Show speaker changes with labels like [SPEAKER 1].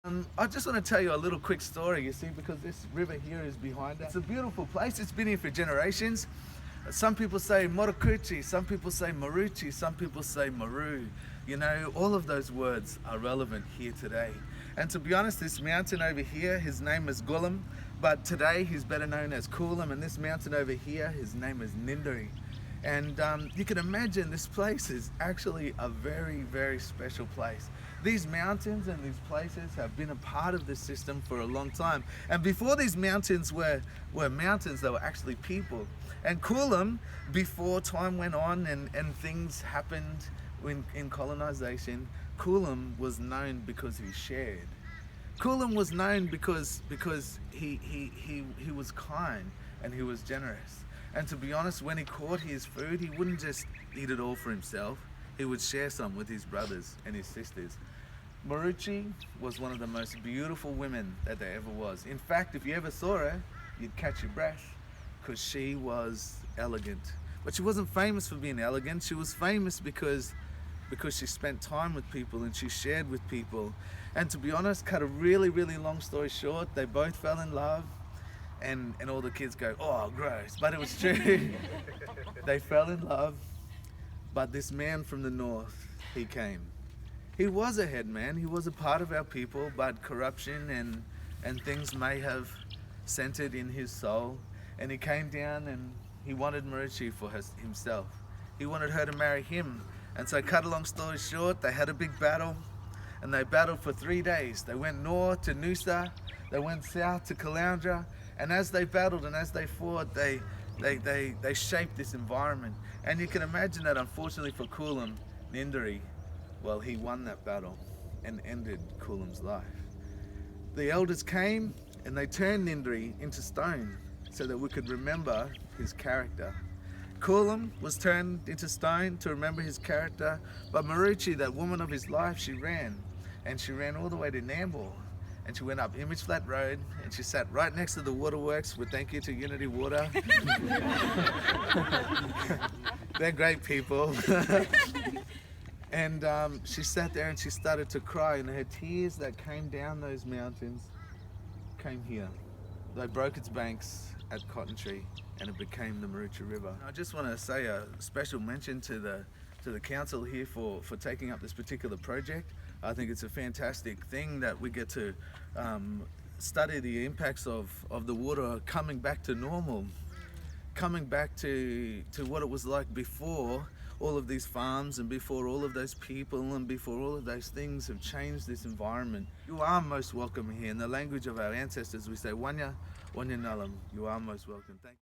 [SPEAKER 1] I just want to tell you a little quick story, you see, because this river here is behind us. It's a beautiful place. It's been here for generations. Some people say Morokuchi, some people say Maruchi, some people say Maru. You know, all of those words are relevant here today. And to be honest, this mountain over here, his name is Gulam, but today he's better known as Kulam, and this mountain over here, his name is Nindari. And you can imagine this place is actually a very, very special place. These mountains and these places have been a part of this system for a long time. And before these mountains were mountains, they were actually people. And Kulam, before time went on and things happened in colonization, Kulam was known because he shared. Kulam was known because he was kind and he was generous. And to be honest, when he caught his food, he wouldn't just eat it all for himself. He would share some with his brothers and his sisters. Maruchi was one of the most beautiful women that there ever was. In fact, if you ever saw her, you'd catch your breath because she was elegant. But she wasn't famous for being elegant. She was famous because she spent time with people and she shared with people. And to be honest, cut a really, really long story short, they both fell in love. And all the kids go, oh, gross, but it was true. They fell in love, but this man from the north, he came. He was a head man, he was a part of our people, but corruption and things may have centered in his soul. And he came down and he wanted Maruchi for himself. He wanted her to marry him. And so cut a long story short, they had a big battle, and they battled for 3 days. They went north to Noosa, they went south to Caloundra, and as they battled and as they fought, they shaped this environment. And you can imagine that, unfortunately for Kulam, Nindari, well, he won that battle and ended Kulam's life. The elders came and they turned Nindari into stone so that we could remember his character. Kulam was turned into stone to remember his character, but Maruchi, that woman of his life, she ran. And she ran all the way to Nambour. And she went up Image Flat Road and she sat right next to the waterworks with thank you to Unity Water. They're great people. And she sat there and she started to cry, and her tears that came down those mountains came here. They broke its banks at Cotton Tree and it became the Maruchi River. I just want to say a special mention to the council here for taking up this particular project. I think it's a fantastic thing that we get to study the impacts of the water coming back to normal, coming back to what it was like before all of these farms and before all of those people and before all of those things have changed this environment. You are most welcome here. In the language of our ancestors, we say, Wanya, Wanya Nalam, you are most welcome. Thank you.